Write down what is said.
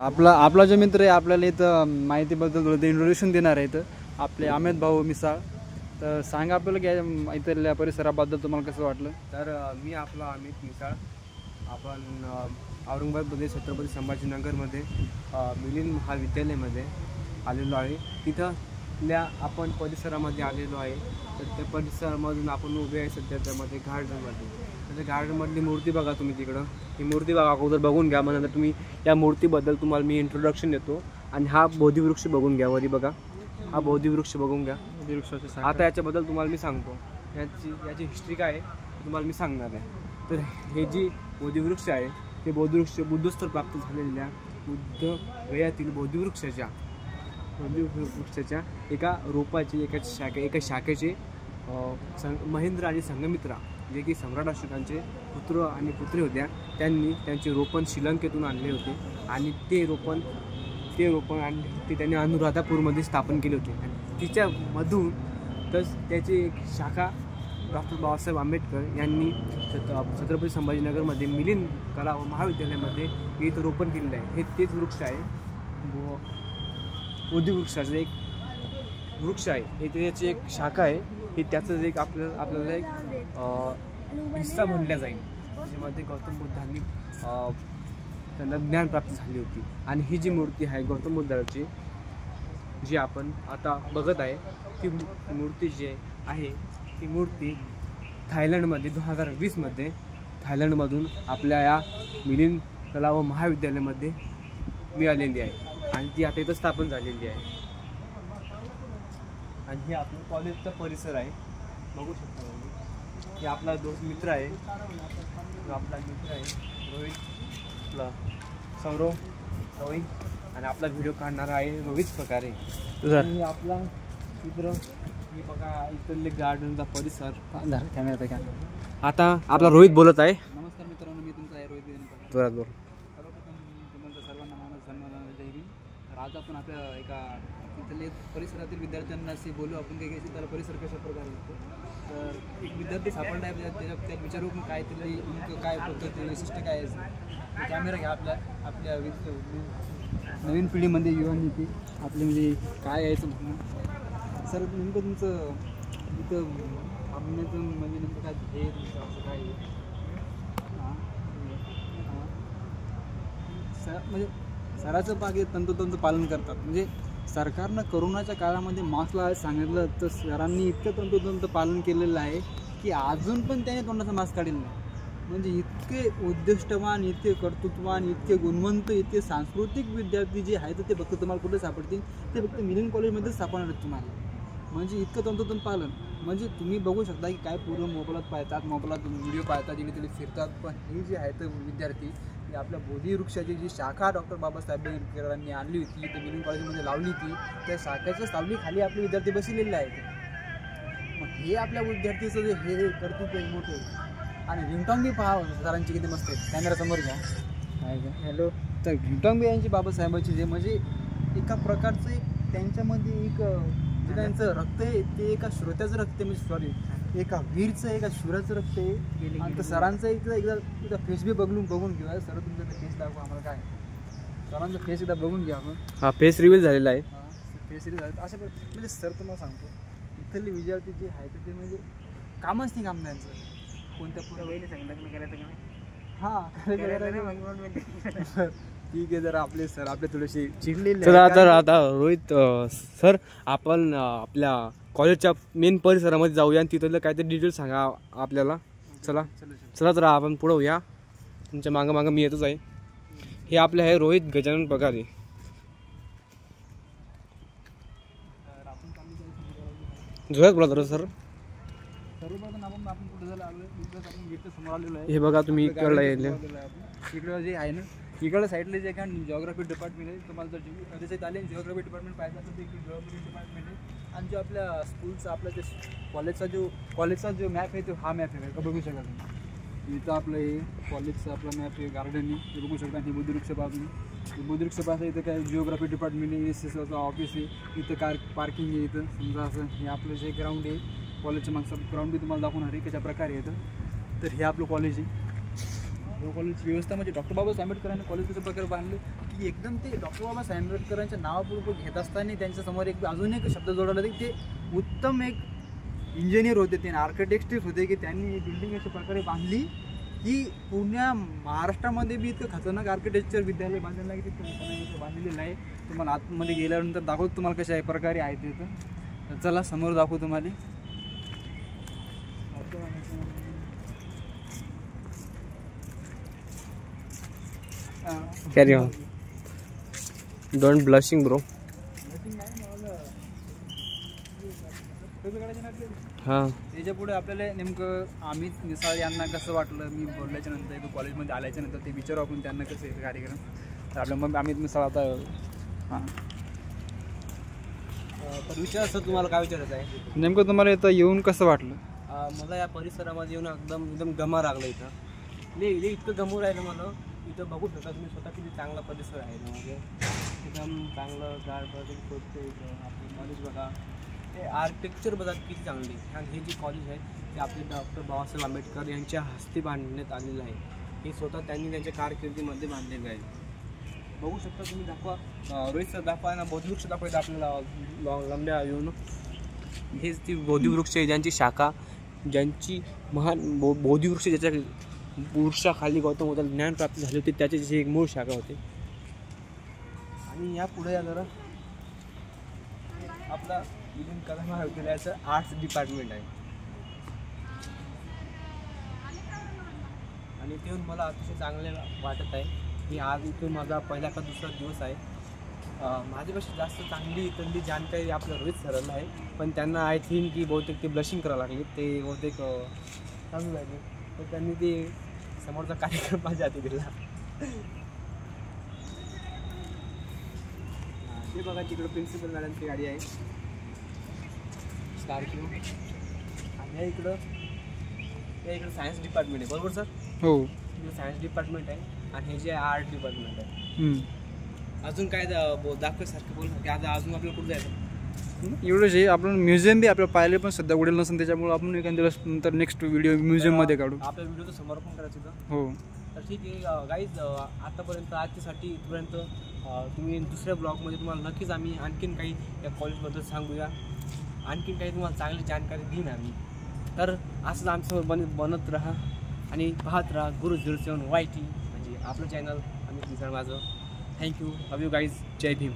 आपला जो मित्र आहे आपल्याला इथं माहितीबद्दल थोडं इंट्रोडक्शन देणार आहे. इथं आपले अमित भाऊ मिसाळ. तर सांगा आपल्याला इथल्या परिसराबद्दल तुम्हाला कसं वाटलं. तर मी आपला अमित मिसाळ. आपण औरंगाबादमध्ये छत्रपती संभाजीनगरमध्ये मिलिंद महाविद्यालयामध्ये आलेलो आहे. तिथल्या आपण परिसरामध्ये आलेलो आहे. तर त्या परिसरामधून आपण उभे आहे सध्या त्यामध्ये गार्डनमध्ये. तर गार्डनमधली मूर्ती बघा तुम्ही तिकडं. ही मूर्ती बघा अगोदर बघून घ्या. मग नंतर तुम्ही या मूर्तीबद्दल तुम्हाला मी इंट्रोडक्शन देतो. आणि हा बोधिवृक्ष बघून घ्या वरी बघा. हा बोधिवृक्ष बघून घ्या. बोधिवृक्षाचे आता याच्याबद्दल तुम्हाला मी सांगतो. याची हिस्ट्री काय आहे तुम्हाला मी सांगणार आहे. तर हे जी बोधिवृक्ष आहे ते बोधिवृक्ष बुद्धस्तर प्राप्त झालेल्या बुद्ध गयातील बोधिवृक्षाच्या एका रोपाची एका शाखेचे महेंद्र आणि संघमित्रा जे की सम्राट अशोकांचे पुत्र आणि पुत्री होत्या त्यांनी त्यांचे रोपण श्रीलंकेतून आणले होते. आणि ते रोपण आणि ते त्यांनी अनुराधापूरमध्ये स्थापन केले होते. आणि तिच्यामधून तर त्याची एक शाखा डॉक्टर बाबासाहेब आंबेडकर यांनी छत्रपती संभाजीनगरमध्ये मिलिंद कला व महाविद्यालयामध्ये इथं रोपण केलेलं आहे. हे तेच वृक्ष आहे. बोधिवृक्षाचं एक वृक्ष आहे. हे त्याची एक शाखा आहे. हे त्याचं एक आपल्याला एक हिस्सा म्हणल्या जाईल ज्यामध्ये गौतम बुद्धांनी त्यांना ज्ञान प्राप्त झाली होती. आणि ही जी मूर्ती आहे गौतम बुद्धाची जी आपण आता बघत आहे ती मूर्ती जी आहे ती मूर्ती थायलंडमध्ये 2020 थायलंडमधून आपल्या या मिलिंद कला व महाविद्यालयामध्ये मिळालेली आहे. आणि ती आता इथं स्थापन झालेली आहे. आणि हे आपलं कॉलेजचा परिसर आहे बघू शकता तुम्ही. हे आपला दोस्त मित्र आहे आपला मित्र आहे रोहित. आपला सौरव रोहित आणि आपला व्हिडिओ काढणारा आहे रोहित प्रकारे. आणि आपला मित्र मी बघा इथले गार्डनचा परिसर कॅमेरा. आता आपला रोहित बोलत आहे. नमस्कार मित्रांनो, मी तुमचा आहे रोहित. बरोबर. सर्वप्रथम तुम्हाला सर्वांना मानस सन्मान जय हिंद. तर आज आपण आपल्या एका तिथले परिसरातील विद्यार्थ्यांना असे बोलू आपण काही त्याला परिसर कशा प्रकारे लागतो. तर एक विद्यार्थी सापडला आहे त्यात विचारू काय तिथली काय पद्धती वैशिष्ट्य काय आहे. कॅमेरा घ्या आपल्या नवीन पिढीमध्ये युवांनी ती आपली म्हणजे काय यायचं म्हणणं. सर नेमकं तुमचं इथं थांबण्याचं म्हणजे नेमकं काय हे तुमचं असं काय सर म्हणजे सराचं बागे तंतोतंत पालन करतात. म्हणजे सरकारनं करोनाच्या काळामध्ये मास्क लावायला सांगितलं तर सरांनी इतकं तंतोतंत पालन केलेलं आहे की अजून पण त्याने तोंडाचा मास्क काढलेला नाही. म्हणजे इतके उद्दिष्टवान, इतके कर्तृत्ववान, इतके गुणवंत, इतके सांस्कृतिक विद्यार्थी जे आहेत ते फक्त तुम्हाला कुठे सापडतील ते फक्त मिलिंद कॉलेजमध्येच सापडणार आहेत तुम्हाला. म्हणजे इतकं तंतोतंत पालन. म्हणजे तुम्ही बघू शकता की काय पूर्ण मोबाईलात पाहतात, मोबाईलात व्हिडिओ पाहतात, इकडे तिकडे फिरतात. पण हे जे आहेत विद्यार्थी ही आपल्या बोधिवृक्षाची जी शाखा डॉक्टर बाबासाहेब आंबेडकरांनी आणली होती ते मिलिंद कॉलेजमध्ये लावली होती त्या शाखेच्या सावलीखाली आपले विद्यार्थी बसलेले आहेत. मग हे आपल्या विद्यार्थीचं जे हे कर्तृत्व मोठं. आणि रिंगटॉंग बी पहा सरांची किती मस्त आहे. कॅमेरा समोर घ्या. हॅलो. तर रिंगटॉंग बी यांची बाबासाहेबांची जे म्हणजे एका प्रकारचं त्यांच्यामध्ये एक जे त्यांचं रक्त आहे ते एका श्रोत्याचं रक्त आहे. म्हणजे सॉरी एका वीरचं एका शूराचं रक्त आहे. आणि सरांचं एकदा फेस बी बघून घेऊया. सर तुमचं फेस दाखवा आम्हाला काय सरांचा फेस एकदा बघून घ्या आपण. हा फेस रिव्हील झालेला आहे. फेस रिव्हील झाले अशा म्हणजे सर तुम्हाला सांगतो इथले विद्यार्थी जे आहेत ते म्हणजे कामच नाही काम त्यांचं. कोणत्या पुढे वहिनी सांगितलं की करायचं का नाही. हां ठीक आहे. जरा आपले सर आपले थोडेसे चिडलेले. चला आता रोहित सर आपण आपल्या कॉलेजच्या मेन परिसरामध्ये जाऊया आणि तिथलं काहीतरी डिटेल्स सांगा आपल्याला. चला तर आपण पुढं होऊया. तुमच्या मागं मी येतच आहे. हे आपले आहे रोहित गजानन पगारे. जोरात बोला तर सर. सर्वप्रथम आपण कुठे झालं आलो आपण गेटच्या समोर आलेलो आहे. हे बघा तुम्ही इकडं जे आहे ना इकडं साईडला जे काय जिओग्राफी डिपार्टमेंट आहे. तुम्हाला जर त्याच्यात आले जिओग्राफी डिपार्टमेंट पाहिजे असेल तर जिओग्राफी डिपार्टमेंट आहे. आणि जो आपल्या स्कूलचा आपला जे कॉलेजचा जो मॅप आहे तो हा मॅप आहे का बघू शकता तुम्ही. इथं आपलं हे कॉलेजचा आपला मॅप आहे गार्डन हे बघू शकता. हे बुद्धिवृक्ष पासून बुद्धिवृक्ष पासून इथं काय जिओग्राफी डिपार्टमेंट आहे. SSचं ऑफिस आहे. इथं पार्किंग आहे. इथं समजा असं हे आपलं जे ग्राउंड आहे कॉलेजच्या मागचं ग्राउंड बी तुम्हाला दाखवणार आहे कशा प्रकारे येतं. तर हे आपलं कॉलेज आहे. कॉलेजची व्यवस्था म्हणजे डॉक्टर बाबासाहेब आंबेडकरांनी कॉलेज कशा प्रकारे बांधले की एकदम ते डॉक्टर बाबासाहेब आंबेडकरांच्या नावापूर्वक घेत असताना त्यांच्यासमोर एक अजून एक शब्द जोडला की ते उत्तम एक इंजिनियर होते, ते आर्किटेक्ट्स होते की त्यांनी बिल्डिंग अशा प्रकारे बांधली की पुण्या महाराष्ट्रामध्ये बी इतकं खतरनाक आर्किटेक्चर विद्यालय बांधलेलं आहे की तिथं बांधलेलं आहे. तुम्हाला आतमध्ये गेल्यानंतर दाखवतो तुम्हाला कशा प्रकारे आहे तिथं. तर चला समोर दाखवू तुम्हाला. Carry on, don't blushing bro. हां, त्याच्या पुढे आपल्याला नेमकं अमित मिसाळ यांना कसं वाटलं मी बोलल्याच्या नंतर एक कॉलेजमध्ये आल्याच्या नंतर ते विचारू आपण त्यांना कसं आहे कार्यक्रम. तर आपल्या मग अमित मिसाळ आता हां तर विचार सर तुम्हाला काय विचारायचं आहे? नेमकं तुम्हाला इथं येऊन कसं वाटलं? मला या परिसरामध्ये येऊन एकदम गमा लागलं. इथं इतकं गमून राहिलं मला. इथं बघू शकता तुम्ही स्वतः किती चांगला परिसर आहे ना, म्हणजे एकदम चांगलं गाड वगैरे शोधतो. इथं आपलं कॉलेज बघा, हे आर्किटेक्चर बघा किती चांगली. आणि हे जे कॉलेज आहे ते आपले डॉक्टर बाबासाहेब आंबेडकर यांच्या हस्ते बांधण्यात आलेलं आहे. हे स्वतः त्यांनी त्यांच्या कारकिर्दीमध्ये बांधलेलं आहे. बघू शकता तुम्ही. दाखवा रोहित सर, दाखवा ना बोधिवृक्ष दाखवायचं आपल्याला लांब्या येऊन. हेच ती बोधिवृक्ष आहे ज्यांची शाखा, ज्यांची महान बोधिवृक्ष ज्याच्या वृक्षाखाली गौतम बुद्धाला ज्ञान प्राप्त झाले होते, त्याचे जे एक मूळ शाखा होते. आणि या पुढे या जरा आपला मिलिंद कदम महाविद्यालयाचं आर्ट्स डिपार्टमेंट आहे. आणि ते मला अतिशय चांगले वाटत आहे की आज इथून माझा पहिला का दुसरा दिवस आहे. माझ्यापेक्षा जास्त चांगली इथली जानकारी आपल्या रोहित सरला आहे, पण त्यांना आय थिंक की बहुतेक ते ब्लशिंग करावं लागले. ते बहुतेक चांगलं लागले, तर त्यांनी ते समोरचा कार्यक्रम माझ्या हाती दिला. ते बघा तिकडं प्रिन्सिपल मॅडमची गाडी आहे, स्कॉर्पिओ. आणि या इकडं सायन्स डिपार्टमेंट आहे, बरोबर सर? हो, इकडं सायन्स डिपार्टमेंट आहे. आणि हे जे आर्ट डिपार्टमेंट आहे. अजून काय दाखवायसारखं बोल की आता अजून आपल्याला कुठं जायचं? एवढंच आहे. आपण म्युझियम बी आपल्याला पाहिले पण सध्या उडेल नसेल, त्याच्यामुळे आपण एखाद्या दिवस नंतर नेक्स्ट व्हिडिओ म्युझियममध्ये काढू. आपल्या व्हिडिओचं समर्पण करायचं होतं. हो, तर ठीक आहे गाईज, आतापर्यंत आजच्यासाठी इथपर्यंत. तुम्ही दुसऱ्या ब्लॉगमध्ये तुम्हाला नक्कीच आम्ही आणखीन काही या कॉलेजबद्दल सांगूया, आणखीन काही तुम्हाला चांगली जानकारी देईन आम्ही. तर असंच आमच्यासोबत बनत राहा आणि पाहत राहा गुरु 07 YT, म्हणजे आपलं चॅनल. आम्ही मिसाळ माझं. Thank you, love you guys. जय भीम.